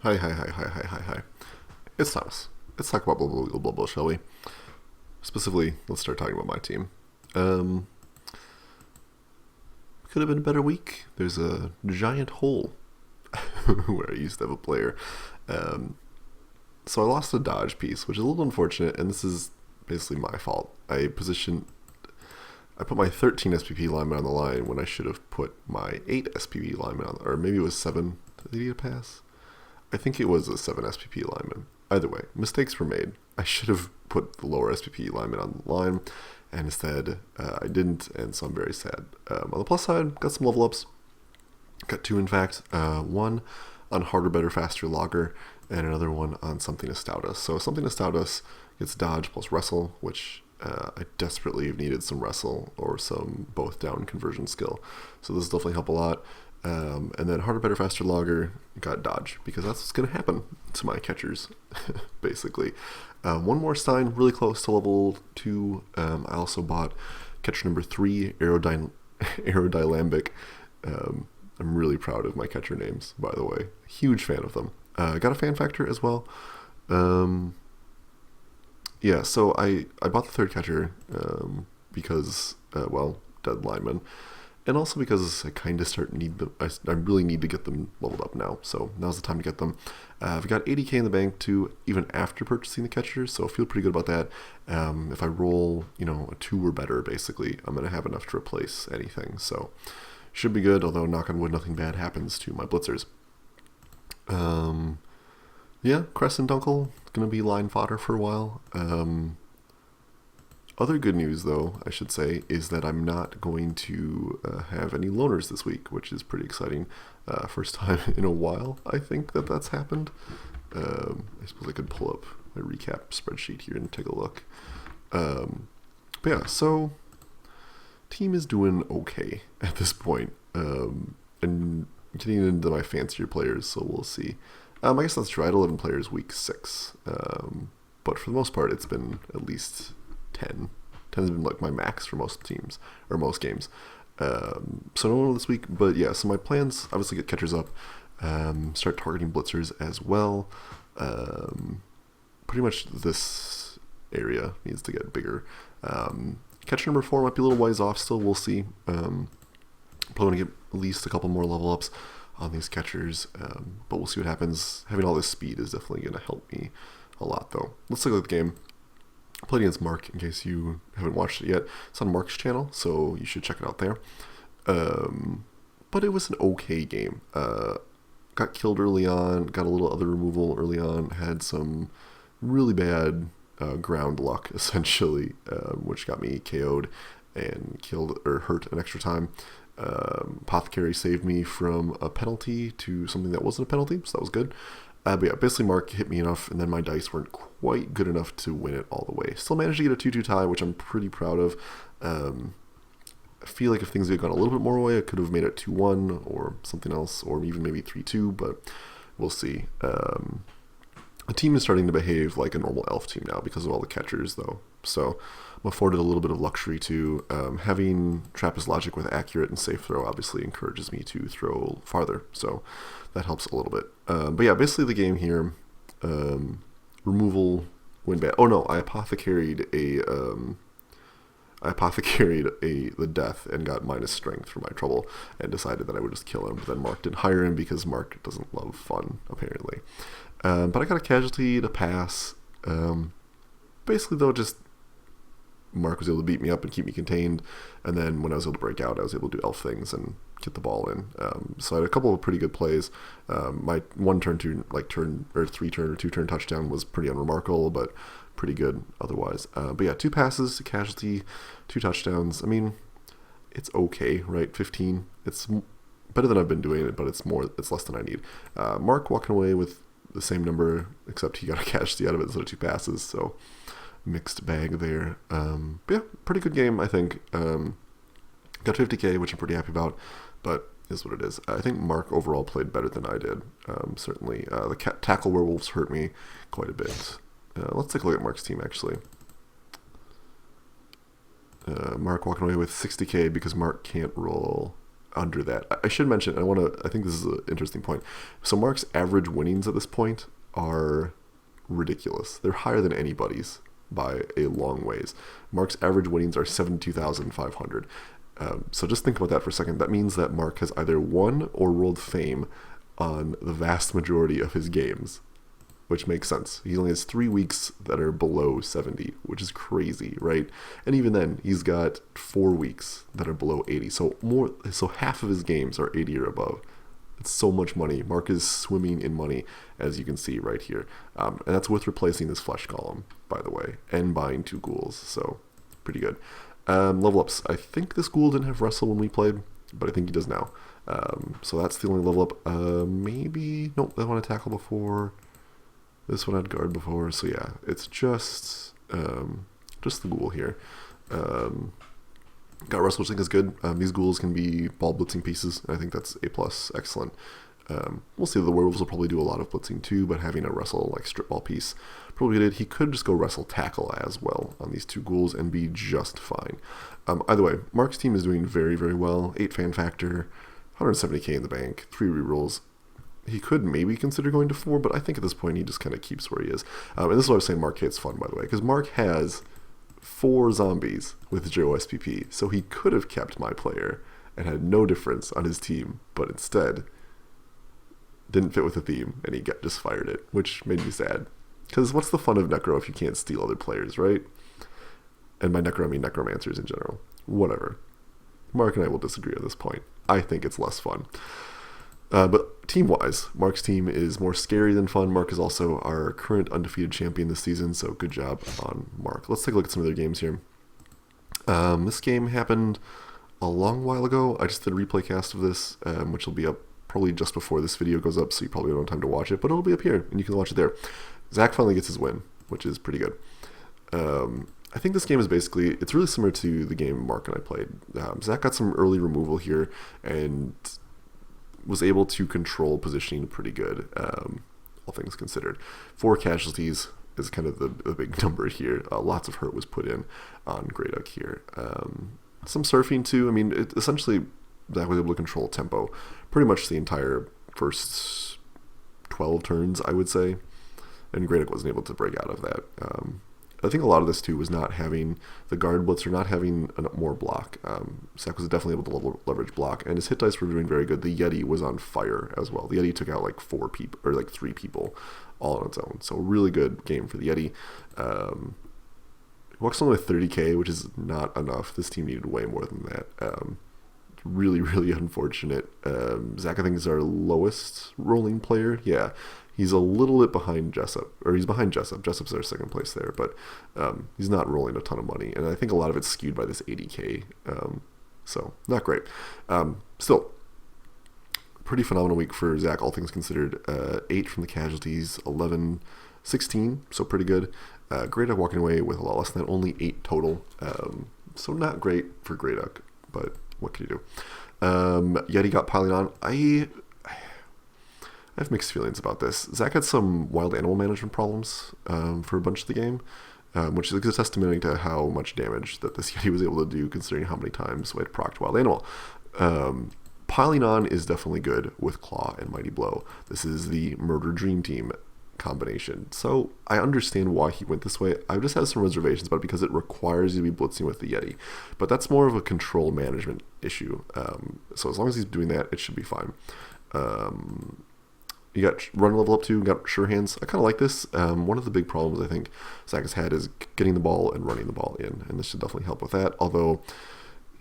Hi, hi, hi, hi, hi, hi, hi. It's Thomas. Let's talk about BBLoBB, shall we? Specifically, let's start talking about my team. Um, could have been a better week. There's a giant hole where I used to have a player. Um, so I lost a dodge piece, which is a little unfortunate, and this is basically my fault. I put my 13 SPP lineman on the line when I should have put my 8 SPP lineman on, or maybe it was 7. Did he get a pass? I think it was a 7 SPP lineman. Either way, mistakes were made. I should have put the lower SPP lineman on the line, and instead I didn't, and so I'm very sad. On the plus side, got some level ups. Got 2, in fact. One on Harder, Better, Faster, Logger, and another one on Something to Stout Us. So Something to Stout Us gets Dodge plus Wrestle, which I desperately have needed some Wrestle or some both down conversion skill. So this will definitely help a lot. And then Harder, Better, Faster, Logger got Dodge, because that's what's going to happen to my catchers, basically. One more Stein, really close to level 2. I also bought catcher number 3, Aerodylambic. I'm really proud of my catcher names, by the way. Huge fan of them. Got a fan factor as well. Yeah, so I bought the third catcher because, dead lineman. And also because I kind of I really need to get them leveled up now. So now's the time to get them. I've got 80k in the bank too, even after purchasing the catcher. So I feel pretty good about that. If I roll, a 2 or better, basically, I'm going to have enough to replace anything. So should be good, although knock on wood, nothing bad happens to my blitzers. Yeah, Crescent Dunkel, going to be line fodder for a while. Other good news, though, I should say, is that I'm not going to have any loaners this week, which is pretty exciting. First time in a while, I think, that's happened. I suppose I could pull up my recap spreadsheet here and take a look. But yeah, so team is doing okay at this point. And getting into my fancier players, so we'll see. I guess that's true. I had 11 players week 6. But for the most part, it's been at least 10. 10 has been like my max for most teams, or most games. So no one this week, but yeah, so my plans, obviously get catchers up, start targeting blitzers as well. Pretty much this area needs to get bigger. Catcher number 4 might be a little ways off still, we'll see. Probably want to get at least a couple more level ups on these catchers, but we'll see what happens. Having all this speed is definitely going to help me a lot, though. Let's look at the game. I played against Mark, in case you haven't watched it yet. It's on Mark's channel, so you should check it out there. But it was an okay game. Got killed early on, got a little other removal early on, had some really bad ground luck, essentially, which got me KO'd and killed or hurt an extra time. Apothecary saved me from a penalty to something that wasn't a penalty, so that was good. But yeah, basically Mark hit me enough, and then my dice weren't quite good enough to win it all the way. Still managed to get a 2-2 tie, which I'm pretty proud of. I feel like if things had gone a little bit more away, I could have made it 2-1 or something else, or even maybe 3-2, but we'll see. The team is starting to behave like a normal elf team now because of all the catchers, though. So I'm afforded a little bit of luxury too. Having Trappist Logic with accurate and safe throw obviously encourages me to throw farther, so that helps a little bit. But yeah, basically the game here, removal went bad. Oh no, I apothecaried the death and got minus strength for my trouble and decided that I would just kill him. But then Mark didn't hire him because Mark doesn't love fun, apparently. But I got a casualty to pass. Basically, though, just Mark was able to beat me up and keep me contained. And then when I was able to break out, I was able to do elf things and get the ball in. So I had a couple of pretty good plays. My 1-turn, 3-turn or 2-turn touchdown was pretty unremarkable, but pretty good otherwise. But yeah, 2 passes, a casualty, 2 touchdowns. I mean, it's okay, right? 15. It's better than I've been doing it, but it's less than I need. Mark walking away with the same number, except he got a casualty out of it instead of 2 passes, so mixed bag there. But yeah, pretty good game, I think. Got 50k, which I'm pretty happy about, but is what it is. I think Mark overall played better than I did, certainly. The tackle werewolves hurt me quite a bit. Let's take a look at Mark's team, actually. Mark walking away with 60k because Mark can't roll under that. I should mention, I think this is an interesting point. So Mark's average winnings at this point are ridiculous. They're higher than anybody's by a long ways. Mark's average winnings are 72,500. So just think about that for a second. That means that Mark has either won or rolled fame on the vast majority of his games, which makes sense. He only has 3 weeks that are below 70, which is crazy, right? And even then, he's got 4 weeks that are below 80. So half of his games are 80 or above. It's so much money. Mark is swimming in money, as you can see right here. And that's with replacing this flesh column, by the way, and buying 2 ghouls. So pretty good. Level ups. I think this ghoul didn't have wrestle when we played, but I think he does now. So that's the only level up. Maybe, nope, that one had tackle before. This one had guard before. So yeah, it's just the ghoul here. Got wrestle, which I think is good. These ghouls can be ball blitzing pieces. I think that's A+, excellent. We'll see. The werewolves will probably do a lot of blitzing too, but having a wrestle like strip ball piece probably did. He could just go wrestle tackle as well on these 2 ghouls and be just fine. Either way, Mark's team is doing very, very well. 8 fan factor, 170k in the bank, 3 rerolls. He could maybe consider going to 4, but I think at this point he just kind of keeps where he is. And this is why I was saying Mark hates fun, by the way, because Mark has 4 zombies with Joe SPP, so he could have kept my player and had no difference on his team, but instead didn't fit with the theme, and he just fired it, which made me sad. Because what's the fun of Necro if you can't steal other players, right? And by Necro, I mean necromancers in general. Whatever. Mark and I will disagree at this point. I think it's less fun. But team-wise, Mark's team is more scary than fun. Mark is also our current undefeated champion this season, so good job on Mark. Let's take a look at some of their games here. This game happened a long while ago. I just did a replay cast of this, which will be up probably just before this video goes up, so you probably don't have time to watch it, but it'll be up here, and you can watch it there. Zach finally gets his win, which is pretty good. I think this game is basically, it's really similar to the game Mark and I played. Zach got some early removal here, and was able to control positioning pretty good, all things considered. 4 casualties is kind of the big number here. Lots of hurt was put in on Grey Duck here. Some surfing too. I mean, essentially, Zach was able to control tempo pretty much the entire first 12 turns, I would say, and Grey Duck wasn't able to break out of that. I think a lot of this too was not having the guard blitz or not having more block. Zach was definitely able to leverage block, and his hit dice were doing very good. The Yeti was on fire as well. The Yeti took out like 4 people or like 3 people all on its own. So really good game for the Yeti. Walks only with 30k, which is not enough. This team needed way more than that. Really, really unfortunate. Zach, I think, is our lowest rolling player. Yeah. He's a little bit behind Jessup, or he's behind Jessup. Jessup's our second place there, but he's not rolling a ton of money, and I think a lot of it's skewed by this 80k, so not great. Still, pretty phenomenal week for Zach, all things considered. 8 from the casualties, 11, 16, so pretty good. Grey Duck walking away with a lot less than that, only 8 total, so not great for Grey Duck, but what can you do? Yeti got piling on. I have mixed feelings about this. Zach had some wild animal management problems for a bunch of the game, which is a testimony to how much damage that this Yeti was able to do, considering how many times we had procced wild animal. Piling on is definitely good with Claw and Mighty Blow. This is the Murder Dream Team combination. So I understand why he went this way. I just have some reservations about it because it requires you to be blitzing with the Yeti. But that's more of a control management issue. So as long as he's doing that, it should be fine. You got run level up 2, you got sure hands. I kind of like this. One of the big problems I think Zach has had is getting the ball and running the ball in, and this should definitely help with that, although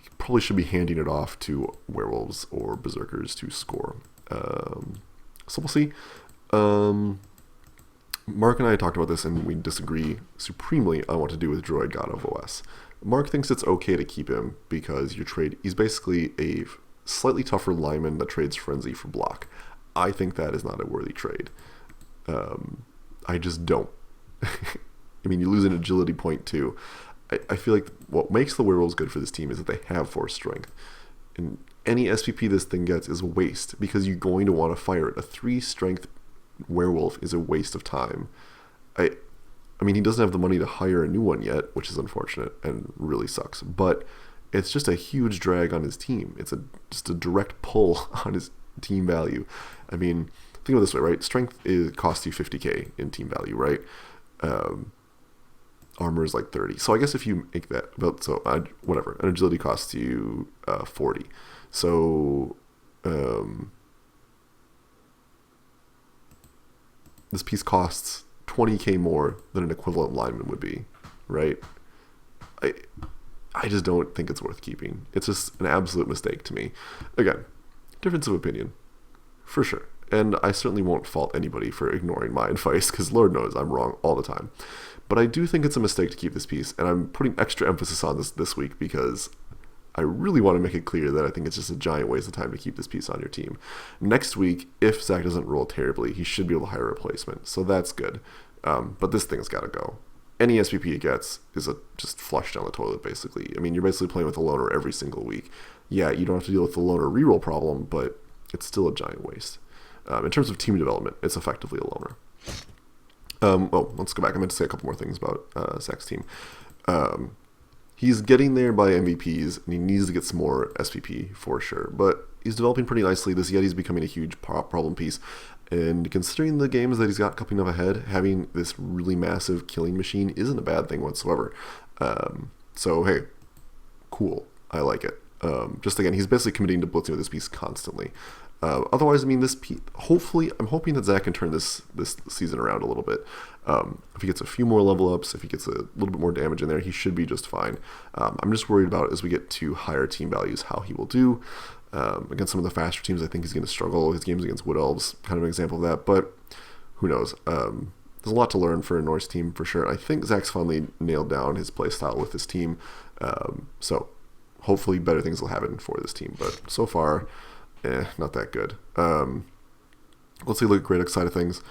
he probably should be handing it off to werewolves or berserkers to score. So we'll see. Mark and I talked about this, and we disagree supremely on what to do with Droid God of OS. Mark thinks it's okay to keep him because he's basically a slightly tougher lineman that trades Frenzy for block. I think that is not a worthy trade. I just don't. I mean, you lose an agility point too. I feel like what makes the werewolves good for this team is that they have force strength. And any SPP this thing gets is a waste because you're going to want to fire it. A 3 strength werewolf is a waste of time. I mean, he doesn't have the money to hire a new one yet, which is unfortunate and really sucks. But it's just a huge drag on his team. It's just a direct pull on his team value. I mean, think of it this way, right? Strength costs you 50k in team value, right? Armor is like 30. So I guess if you make that, whatever, an agility costs you 40. So this piece costs 20k more than an equivalent lineman would be, right? I just don't think it's worth keeping. It's just an absolute mistake to me. Again, difference of opinion, for sure. And I certainly won't fault anybody for ignoring my advice, because Lord knows I'm wrong all the time. But I do think it's a mistake to keep this piece, and I'm putting extra emphasis on this week because I really want to make it clear that I think it's just a giant waste of time to keep this piece on your team. Next week, if Zach doesn't roll terribly, he should be able to hire a replacement, so that's good. But this thing's got to go. Any SPP it gets is just flush down the toilet, basically. I mean, you're basically playing with a loner every single week. Yeah, you don't have to deal with the loner reroll problem, but it's still a giant waste. In terms of team development, it's effectively a loner. Well, let's go back. I meant to say a couple more things about Zach's team. He's getting there by MVPs, and he needs to get some more SPP for sure. But he's developing pretty nicely. This Yeti's becoming a huge problem piece. And considering the games that he's got coming up ahead, having this really massive killing machine isn't a bad thing whatsoever. So, hey, cool. I like it. Just again, he's basically committing to blitzing with this piece constantly. Otherwise, I mean, this piece, hopefully, I'm hoping that Zach can turn this season around a little bit. If he gets a few more level ups, if he gets a little bit more damage in there, he should be just fine. I'm just worried about, as we get to higher team values, how he will do. Against some of the faster teams, I think he's going to struggle. His games against Wood Elves, kind of an example of that, but who knows? There's a lot to learn for a Norse team, for sure. I think Zach's finally nailed down his play style with this team, so hopefully better things will happen for this team, but so far, not that good. Let's take a look at Great side of things.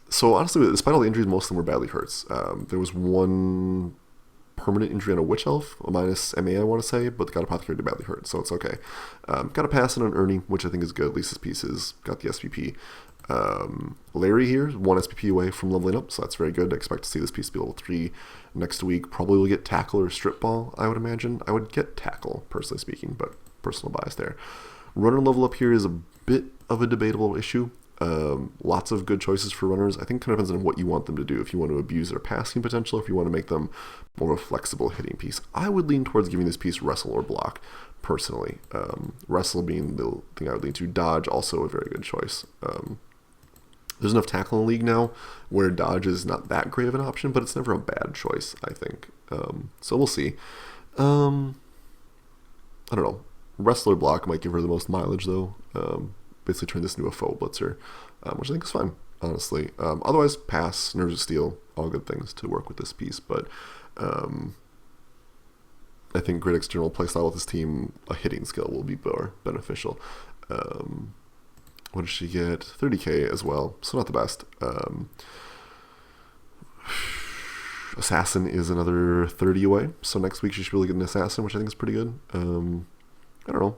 So honestly, despite all the injuries, most of them were badly hurts. There was one permanent injury on a Witch Elf, a minus MA, I want to say, but got Apothecary to badly hurt, so it's okay. Got a pass on an Ernie, which I think is good. At least his pieces got the SPP. Larry here is one SPP away from leveling up, so that's very good. I expect to see this piece be level 3 next week. Probably will get Tackle or Strip Ball, I would imagine. I would get Tackle, personally speaking, but personal bias there. Runner level up here is a bit of a debatable issue. Lots of good choices for runners. I think it kind of depends on what you want them to do. If you want to abuse their passing potential, if you want to make them more of a flexible hitting piece. I would lean towards giving this piece Wrestle or Block, personally. Wrestle being the thing I would lean to. Dodge, also a very good choice. There's enough tackle in the league now where dodge is not that great of an option, but it's never a bad choice, I think. So we'll see. I don't know. Wrestler Block might give her the most mileage, though. Basically turn this into a faux blitzer, which I think is fine, honestly. Otherwise, pass, Nerves of Steel, all good things to work with this piece, but I think Great External playstyle with this team, a hitting skill will be more beneficial. What does she get? 30k as well, so not the best. Assassin is another 30 away, so next week she should really get an Assassin, which I think is pretty good. I don't know.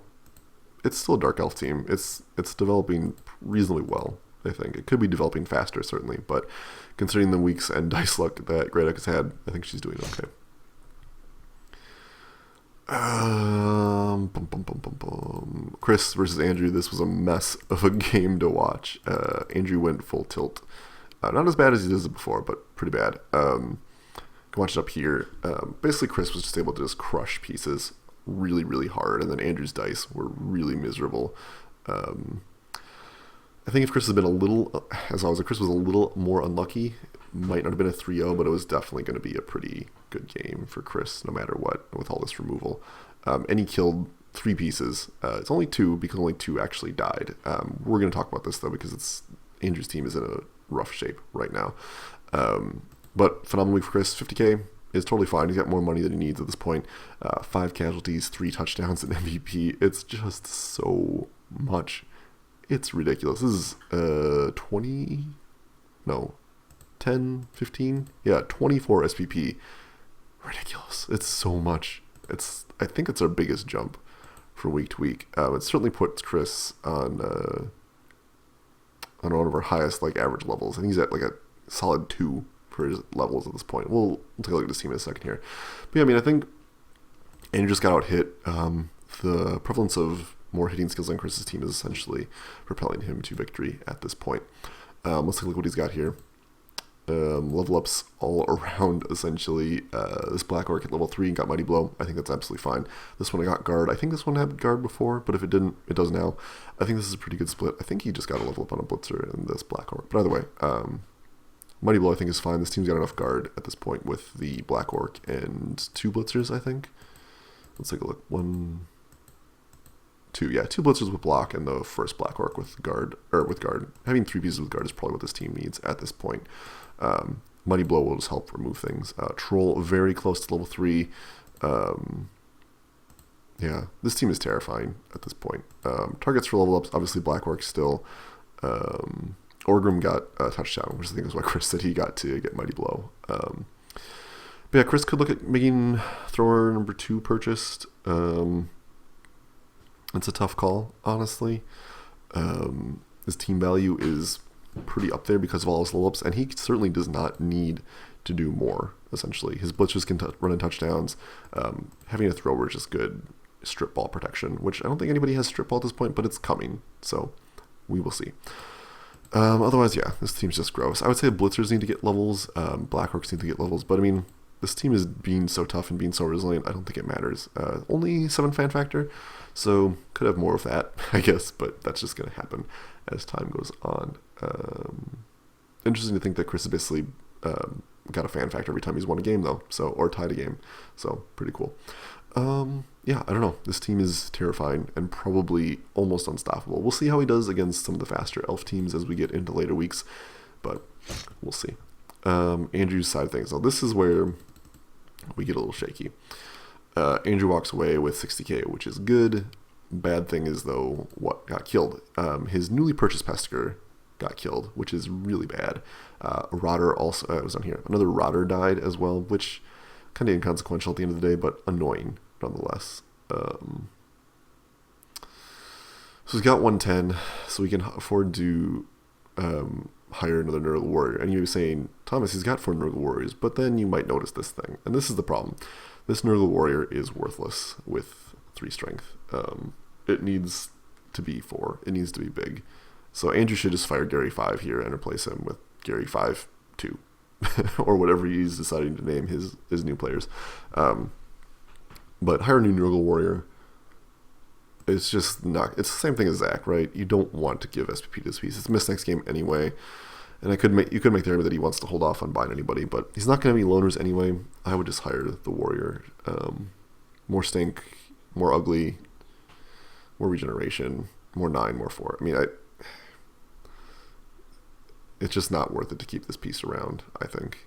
It's still a Dark Elf team. It's developing reasonably well, I think. It could be developing faster, certainly, but considering the weeks and dice luck that Great X has had, I think she's doing okay. Chris versus Andrew. This was a mess of a game to watch. Andrew went full tilt. Not as bad as he did before, but pretty bad. You can watch it up here. Basically, Chris was just able to just crush pieces really, really hard, and then Andrew's dice were really miserable. I think if Chris had been a little, Chris was a little more unlucky, might not have been a 3-0, but it was definitely going to be a pretty good game for Chris, no matter what, with all this removal. And he killed 3 pieces. It's only 2, because only 2 actually died. We're going to talk about this, though, because Andrew's team is in a rough shape right now. But phenomenal week for Chris. 50k is totally fine. He's got more money than he needs at this point. 5 casualties, 3 touchdowns, and MVP. It's just so much. It's ridiculous. This is 10, 15? Yeah, 24 SPP. Ridiculous. It's so much. I think it's our biggest jump from week to week. It certainly puts Chris on one of our highest average levels. I think he's at a solid 2 for his levels at this point. We'll take a look at his team in a second here. But yeah, I mean, I think Andrew just got out hit. The prevalence of more hitting skills on Chris's team is essentially propelling him to victory at this point. Let's take a look at what he's got here. Level ups all around, essentially. This Black Orc at level 3 got Mighty Blow. I think that's absolutely fine. This one I got Guard. I think this one had Guard before, but if it didn't, it does now. I think this is a pretty good split. I think he just got a level up on a Blitzer in this Black Orc. But either way, Mighty Blow I think is fine. This team's got enough Guard at this point with the Black Orc and 2 Blitzers, I think. Let's take a look. 1, 2. Yeah, 2 Blitzers with block and the first Black Orc with Guard. Having 3 pieces with Guard is probably what this team needs at this point. Mighty Blow will just help remove things. Troll very close to level 3. Yeah, this team is terrifying at this point. Targets for level ups, obviously Black Orc still. Orgrim got a touchdown, which I think is why Chris said he got to get Mighty Blow. But yeah, Chris could look at making thrower number 2 purchased. It's a tough call, honestly. His team value is pretty up there because of all his level ups, and he certainly does not need to do more, essentially. His blitzers can run in touchdowns. Having a thrower is just good strip ball protection, which I don't think anybody has strip ball at this point, but it's coming, so we will see. Otherwise, yeah, this team's just gross. I would say blitzers need to get levels, Black Orcs need to get levels, but I mean, this team is being so tough and being so resilient, I don't think it matters. Only 7 fan factor, so could have more of that, I guess, but that's just going to happen as time goes on. Interesting to think that Chris has basically got a fan factor every time he's won a game, though, so or tied a game, so pretty cool. Yeah, I don't know. This team is terrifying and probably almost unstoppable. We'll see how he does against some of the faster elf teams as we get into later weeks, but we'll see. Andrew's side of things. So this is where we get a little shaky. Andrew walks away with 60k, which is good. Bad thing is, though, what got killed. His newly purchased Pesker got killed, which is really bad. Rotter also was on here. Another Rotter died as well, which kind of inconsequential at the end of the day, but annoying nonetheless. So he's got 110, so we can afford to hire another Nurgle Warrior. And you're saying, Thomas, he's got 4 Nurgle Warriors, but then you might notice this thing. And this is the problem. This Nurgle Warrior is worthless with 3 strength. It needs to be 4. It needs to be big. So Andrew should just fire Gary 5 here and replace him with Gary 5 2. or whatever he's deciding to name his new players. But hire a new Nurgle Warrior. It's just not. It's the same thing as Zach, right? You don't want to give SPP to this piece. It's missed next game anyway. And you could make the argument that he wants to hold off on buying anybody, but he's not going to be loners anyway. I would just hire the Warrior. More stink, more ugly, more regeneration, more 9, more 4. I mean, it's just not worth it to keep this piece around, I think.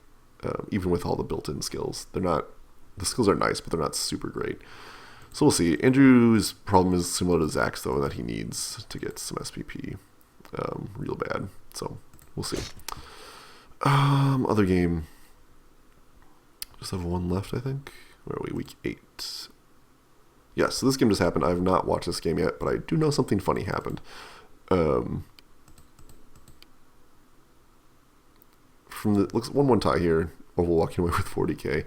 Even with all the built-in skills. The skills are nice, but they're not super great. So we'll see. Andrew's problem is similar to Zach's, though, in that he needs to get some SPP real bad. So we'll see. Other game. Just have 1 left, I think. Where are we? Week 8. Yeah, so this game just happened. I have not watched this game yet, but I do know something funny happened. From the looks 1-1 tie here. Oval walking away with 40k.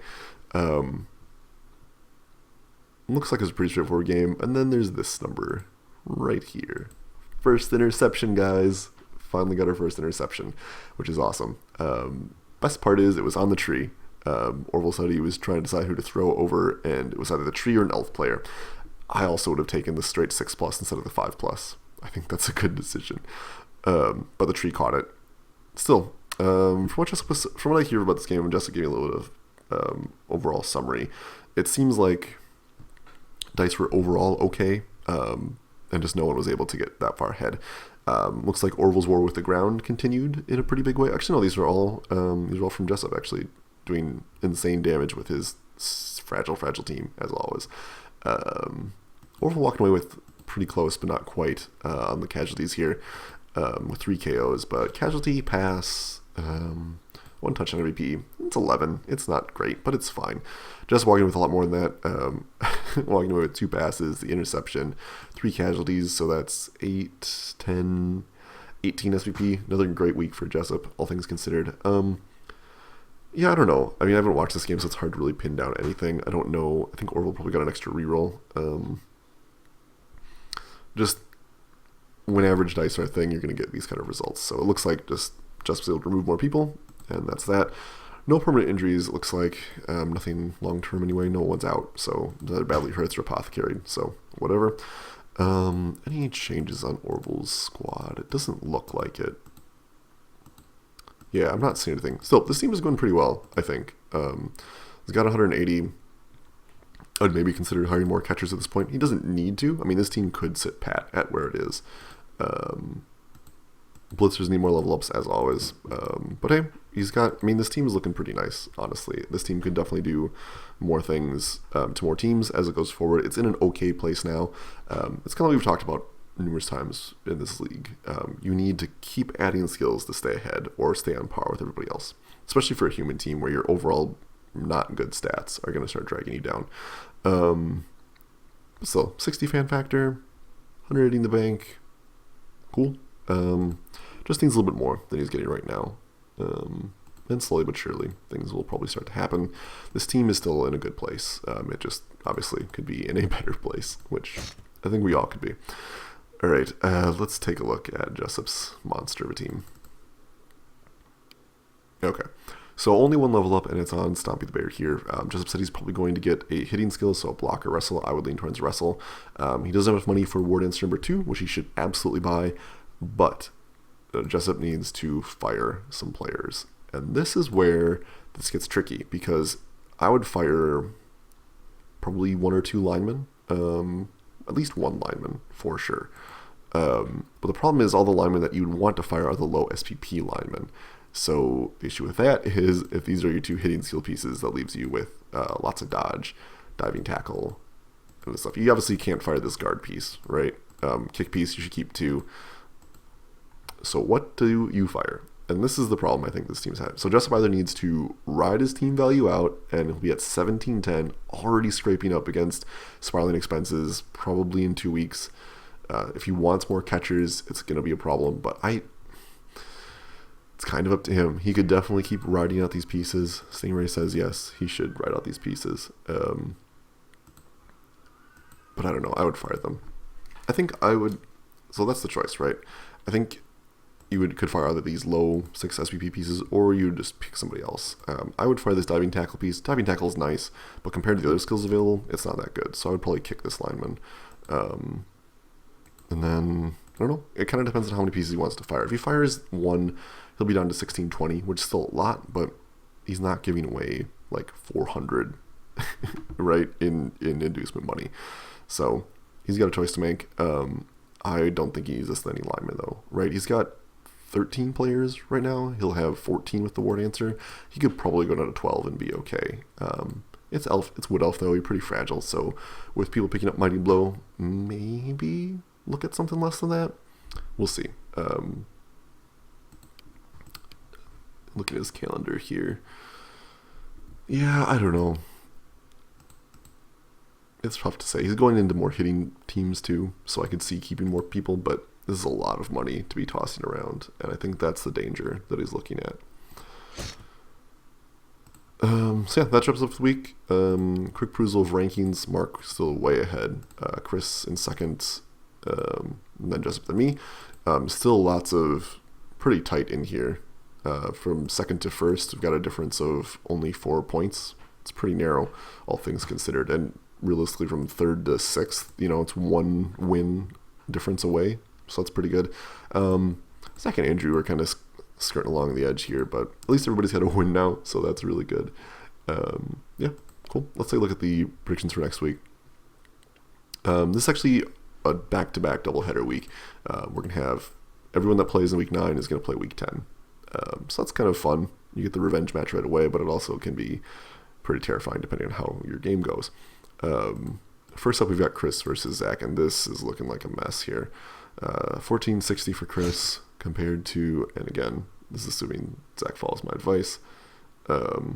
Looks like it's a pretty straightforward game. And then there's this number right here. First interception, guys. Finally got our first interception, which is awesome. Best part is it was on the tree. Orville said he was trying to decide who to throw over, and it was either the tree or an elf player. I also would have taken the straight 6+ instead of the 5+. I think that's a good decision. But the tree caught it. Still, from what I hear about this game, and Jessica gave me a little bit of overall summary, it seems like dice were overall okay, and just no one was able to get that far ahead. Looks like Orville's war with the ground continued in a pretty big way. Actually, no, these are all from Jessup, actually, doing insane damage with his fragile team, as always. Orville walking away with pretty close, but not quite, on the casualties here, with 3 KOs, but casualty, pass, 1 touchdown MVP. It's 11. It's not great, but it's fine. Just walking with a lot more than that. Walking away with 2 passes, the interception, 3 casualties, so that's 8, 10, 18 SVP. Another great week for Jessup, all things considered. Yeah, I don't know. I mean, I haven't watched this game, so it's hard to really pin down anything. I don't know. I think Orville probably got an extra reroll. Just when average dice are a thing, you're going to get these kind of results. So it looks like just was able to remove more people, and that's that. No permanent injuries, it looks like. Nothing long-term anyway. No one's out, so that badly hurts or apothecaried, so whatever. Any changes on Orville's squad? It doesn't look like it. Yeah, I'm not seeing anything. Still, this team is going pretty well, I think. He's got 180. I'd maybe consider hiring more catchers at this point. He doesn't need to. I mean, this team could sit pat at where it is. Blitzers need more level ups, as always. But hey, he's got... I mean, this team is looking pretty nice, honestly. This team could definitely do more things to more teams as it goes forward. It's in an okay place now. It's kind of like we've talked about numerous times in this league. You need to keep adding skills to stay ahead or stay on par with everybody else, especially for a human team where your overall not good stats are going to start dragging you down. So 60 fan factor, 180 in the bank, cool. Just needs a little bit more than he's getting right now. And slowly but surely things will probably start to happen. This team is still in a good place. It just obviously could be in a better place, which I think we all could be. All right, let's take a look at Jessup's monster of a team. Okay, so only one level up, and it's on Stompy the Bear here. Jessup said he's probably going to get a hitting skill, so a block or wrestle. I would lean towards wrestle. He doesn't have enough money for Ward Answer number 2, which he should absolutely buy, but Jessup needs to fire some players. And this is where this gets tricky, because I would fire probably 1 or 2 linemen, at least 1 lineman for sure. But the problem is all the linemen that you'd want to fire are the low SPP linemen. So the issue with that is if these are your 2 hitting skill pieces, that leaves you with lots of dodge, diving tackle, and stuff. You obviously can't fire this guard piece, right? Kick piece you should keep 2. So what do you fire? And this is the problem I think this team's had. So Jessup either needs to ride his team value out, and he'll be at 17-10, already scraping up against spiraling expenses, probably in 2 weeks. If he wants more catchers, it's going to be a problem. But it's kind of up to him. He could definitely keep riding out these pieces. Stingray says yes, he should ride out these pieces. But I don't know. I would fire them. I think I would. So that's the choice, right? I think you could fire either these low 6 SPP pieces, or you just pick somebody else. I would fire this diving tackle piece. Diving tackle is nice, but compared to the other skills available, it's not that good. So I would probably kick this lineman. And then, I don't know, it kind of depends on how many pieces he wants to fire. If he fires 1, he'll be down to 1620, which is still a lot, but he's not giving away like 400, right, in inducement money. So he's got a choice to make. I don't think he uses any linemen though, right? He's got 13 players right now. He'll have 14 with the Ward Answer. He could probably go down to 12 and be okay. It's Wood Elf though. He's pretty fragile. So with people picking up Mighty Blow, maybe look at something less than that. We'll see. Look at his calendar here. Yeah, I don't know. It's tough to say. He's going into more hitting teams too, so I could see keeping more people, but this is a lot of money to be tossing around, and I think that's the danger that he's looking at. So yeah, that wraps up the week. Quick perusal of rankings. Mark still way ahead. Chris in second, and then Jessup than me. Still lots of pretty tight in here. From second to first, we've got a difference of only 4 points. It's pretty narrow, all things considered, and realistically from third to sixth, it's 1 win difference away, so that's pretty good. Zach and Andrew are kind of skirting along the edge here, but at least everybody's had a win now, so that's really good. Yeah, cool. Let's take a look at the predictions for next week. This is actually a back-to-back doubleheader week. We're going to have everyone that plays in week 9 is going to play week 10. So that's kind of fun. You get the revenge match right away, but it also can be pretty terrifying depending on how your game goes. First up, we've got Chris versus Zach, and this is looking like a mess here. 1460 for Chris compared to, and again, this is assuming Zach follows my advice. I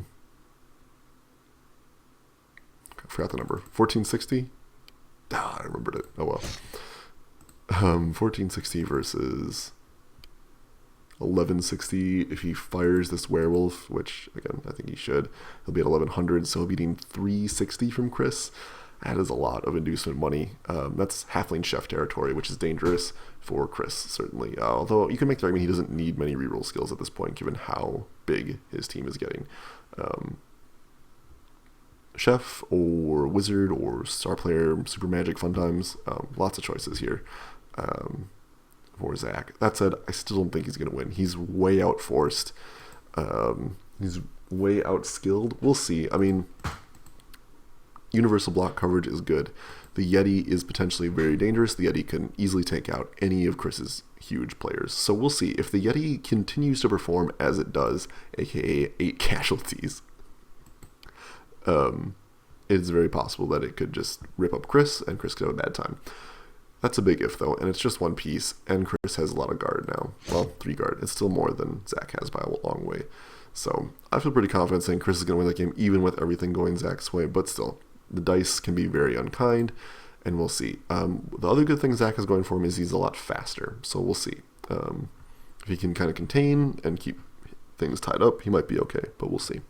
forgot the number. 1460? I remembered it. Oh well. 1460 versus 1160 if he fires this werewolf, which again I think he should. He'll be at 1100, so he'll be needing 360 from Chris. That is a lot of inducement money. That's halfling chef territory, which is dangerous for Chris, certainly. Although you can make the argument he doesn't need many reroll skills at this point, given how big his team is getting. Chef or wizard or star player, super magic, fun times. Lots of choices here for Zach. That said, I still don't think he's going to win. He's way outforced. He's way outskilled. We'll see. I mean, universal block coverage is good. The Yeti is potentially very dangerous. The Yeti can easily take out any of Chris's huge players. So we'll see. If the Yeti continues to perform as it does, aka 8 casualties, it's very possible that it could just rip up Chris and Chris could have a bad time. That's a big if though, and it's just one piece, and Chris has a lot of guard now. Well, 3 guard. It's still more than Zach has by a long way. So I feel pretty confident saying Chris is going to win that game even with everything going Zach's way, but still, the dice can be very unkind, and we'll see. The other good thing Zach is going for him is he's a lot faster, so we'll see. If he can kind of contain and keep things tied up, he might be okay, but we'll see.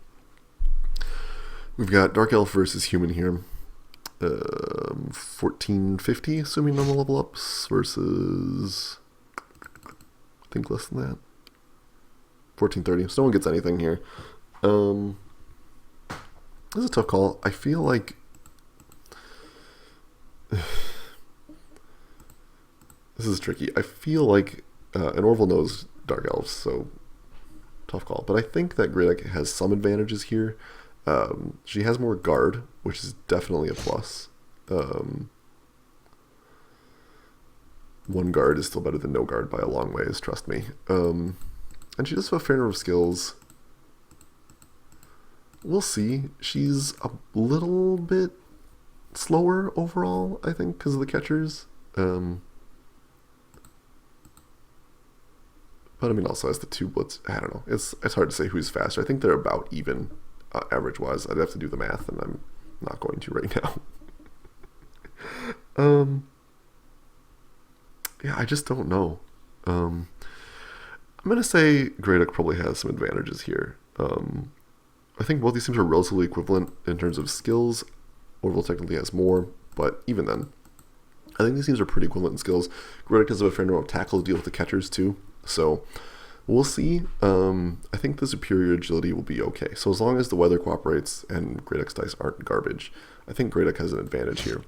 We've got Dark Elf versus Human here. 1450, assuming normal level ups, versus, I think less than that. 1430, so no one gets anything here. This is a tough call. I feel like this is tricky. I feel like, and Orville knows Dark Elves, so tough call. But I think that Greyduck has some advantages here. She has more guard, which is definitely a plus. 1 guard is still better than no guard by a long ways, trust me. And she does have a fair number of skills. We'll see. She's a little bit slower overall, I think, because of the catchers. But I mean, also has the 2 blitz. I don't know. It's hard to say who's faster. I think they're about even. Average-wise, I'd have to do the math, and I'm not going to right now. Yeah, I just don't know. I'm going to say Greyduck probably has some advantages here. I think both these teams are relatively equivalent in terms of skills. Orville technically has more, but even then, I think these teams are pretty equivalent in skills. Greyduck does have a fair number of tackle to deal with the catchers too, so we'll see. I think the superior agility will be okay. So as long as the weather cooperates and Greyduck's dice aren't garbage, I think Greyduck has an advantage here.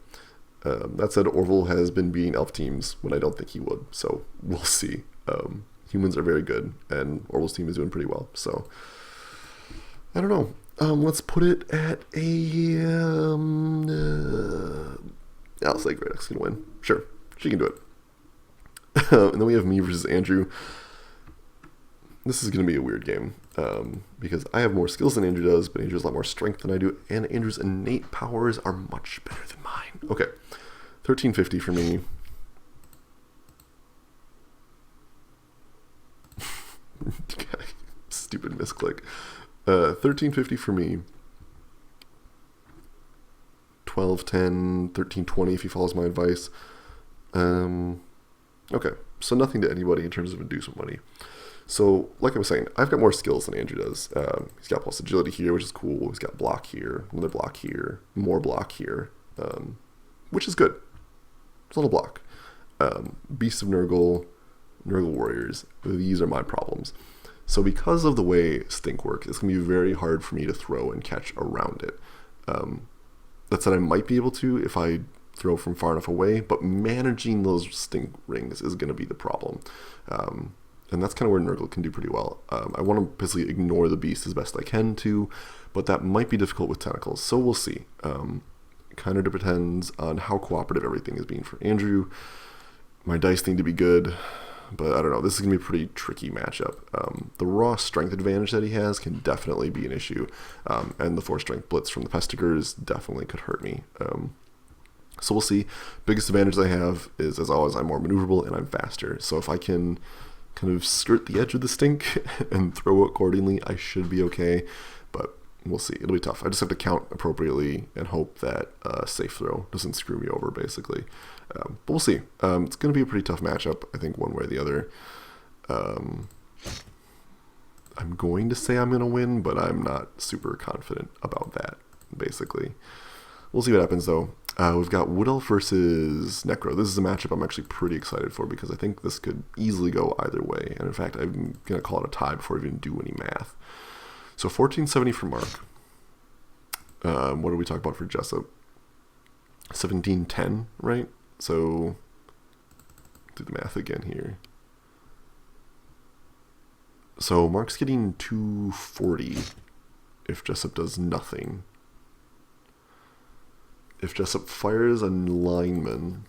That said, Orville has been beating elf teams when I don't think he would, so we'll see. Humans are very good, and Orville's team is doing pretty well, so I don't know. Let's put it at a... I'll say Greyduck's going to win. Sure, she can do it. And then we have me versus Andrew. This is going to be a weird game because I have more skills than Andrew does, but Andrew has a lot more strength than I do, and Andrew's innate powers are much better than mine. Okay, 1350 for me. Stupid misclick. 1350 for me. 1210, 1320 if he follows my advice. Okay, so nothing to anybody in terms of inducement money. So, like I was saying, I've got more skills than Andrew does. He's got plus agility here, which is cool. He's got block here, another block here, more block here, which is good. It's a little block. Beasts of Nurgle, Nurgle Warriors, these are my problems. So because of the way Stink works, it's going to be very hard for me to throw and catch around it. That said, I might be able to if I throw from far enough away, but managing those Stink rings is going to be the problem. And that's kind of where Nurgle can do pretty well. I want to basically ignore the beast as best I can too, but that might be difficult with tentacles, so we'll see. Kind of depends on how cooperative everything is being for Andrew. My dice need to be good, but I don't know. This is going to be a pretty tricky matchup. The raw strength advantage that he has can definitely be an issue, and the 4-strength blitz from the Pestigers definitely could hurt me. So we'll see. Biggest advantage I have is, as always, I'm more maneuverable and I'm faster. So if I can kind of skirt the edge of the stink and throw accordingly, I should be okay, but we'll see. It'll be tough. I just have to count appropriately and hope that safe throw doesn't screw me over, basically. But we'll see. It's going to be a pretty tough matchup, I think, one way or the other. I'm going to say I'm going to win, but I'm not super confident about that, basically. We'll see what happens, though. We've got Wood Elf versus Necro. This is a matchup I'm actually pretty excited for because I think this could easily go either way. And in fact, I'm going to call it a tie before I even do any math. So 1470 for Mark. What did we talk about for Jessup? 1710, right? So do the math again here. So Mark's getting 240 if Jessup does nothing. If Jessup fires a lineman,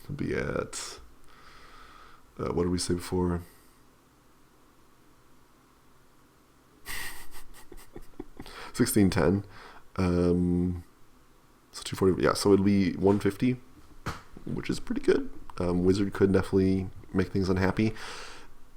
he'll be at, what did we say before? $16.10. So 240. Yeah, so it'll be 150, which is pretty good. Wizard could definitely make things unhappy.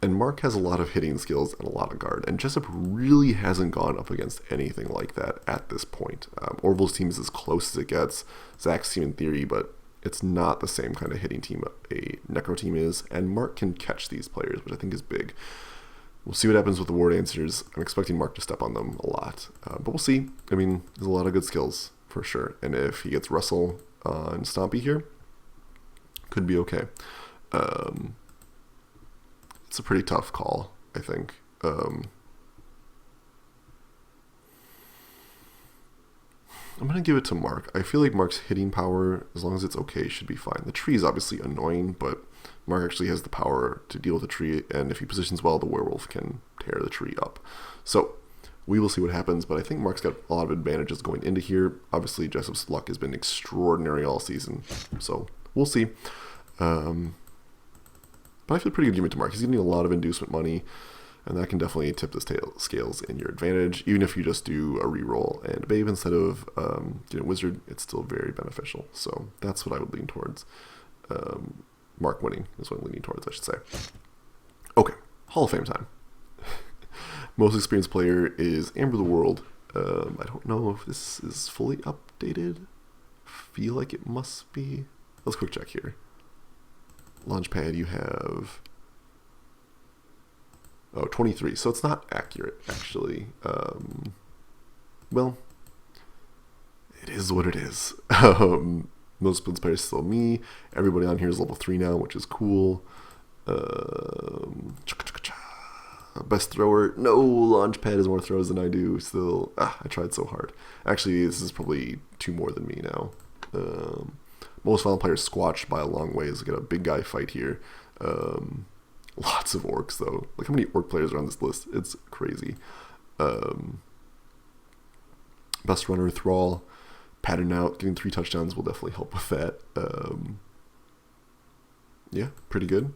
And Mark has a lot of hitting skills and a lot of guard. And Jessup really hasn't gone up against anything like that at this point. Orville's team is as close as it gets. Zach's team in theory, but it's not the same kind of hitting team a Necro team is. And Mark can catch these players, which I think is big. We'll see what happens with the Ward Answers. I'm expecting Mark to step on them a lot. But we'll see. I mean, there's a lot of good skills for sure. And if he gets Russell on Stompy here, could be okay. It's a pretty tough call, I think. I'm going to give it to Mark. I feel like Mark's hitting power, as long as it's okay, should be fine. The tree is obviously annoying, but Mark actually has the power to deal with the tree, and if he positions well, the werewolf can tear the tree up. So we will see what happens, but I think Mark's got a lot of advantages going into here. Obviously, Jessup's luck has been extraordinary all season, so we'll see. But I feel pretty good giving it to Mark. He's getting a lot of inducement money, and that can definitely tip the scales in your advantage. Even if you just do a reroll and Babe instead of Wizard, it's still very beneficial. So that's what I would lean towards. Mark winning is what I'm leaning towards, I should say. Okay, Hall of Fame time. Most experienced player is Amber the World. I don't know if this is fully updated. Feel like it must be. Let's quick check here. Launchpad, you have 23, so it's not accurate actually. Well, it is what it is. Most splits players still me. Everybody on here is level 3 now, which is cool. Best thrower, no. Launchpad has more throws than I do still. I tried so hard. Actually, this is probably 2 more than me now. Most violent players squashed by a long ways. We got a big guy fight here. Lots of orcs, though. Look how many orc players are on this list. It's crazy. Best runner, Thrall. Pattern out. Getting 3 touchdowns will definitely help with that. Yeah, pretty good.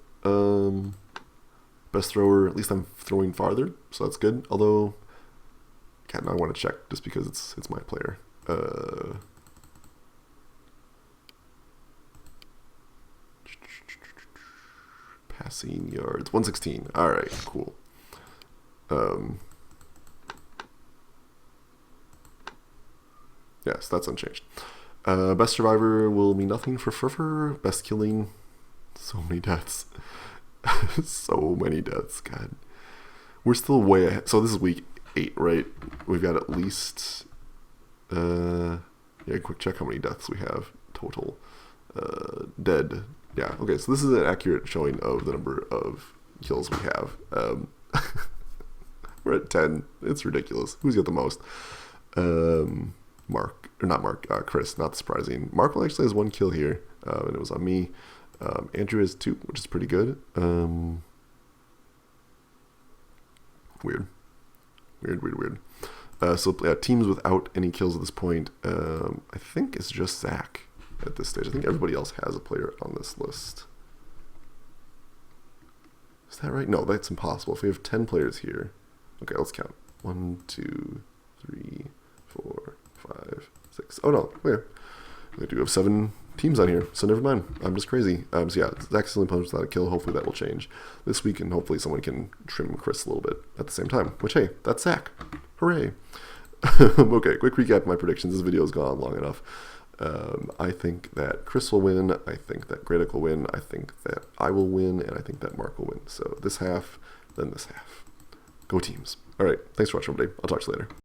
Best thrower, at least I'm throwing farther, so that's good. Although, God, now I want to check just because it's my player. Passing yards, 116. All right, cool. Yes, that's unchanged. Best survivor will mean nothing for Furfur. Best killing, so many deaths. So many deaths, God. We're still way ahead. So this is week 8, right? We've got at least, yeah, quick check how many deaths we have total. Dead. Yeah, okay, so this is an accurate showing of the number of kills we have. We're at 10. It's ridiculous. Who's got the most? Chris, not surprising. Mark actually has 1 kill here, and it was on me. Andrew has 2, which is pretty good. Weird. So yeah, teams without any kills at this point, I think it's just Zach at this stage. I think everybody else has a player on this list. Is that right? No, that's impossible. If we have 10 players here. Okay, let's count. 1, 2, 3, 4, 5, 6. Oh no, wait. We do have 7 teams on here, so never mind. I'm just crazy. So yeah, Zach's only punished without a kill. Hopefully that will change this week, and hopefully someone can trim Chris a little bit at the same time. Which, hey, that's Zach. Hooray. Okay, quick recap of my predictions. This video has gone long enough. I think that Chris will win. I think that Gradic will win. I think that I will win, and I think that Mark will win. So this half, then this half. Go teams. All right. Thanks for watching, everybody. I'll talk to you later.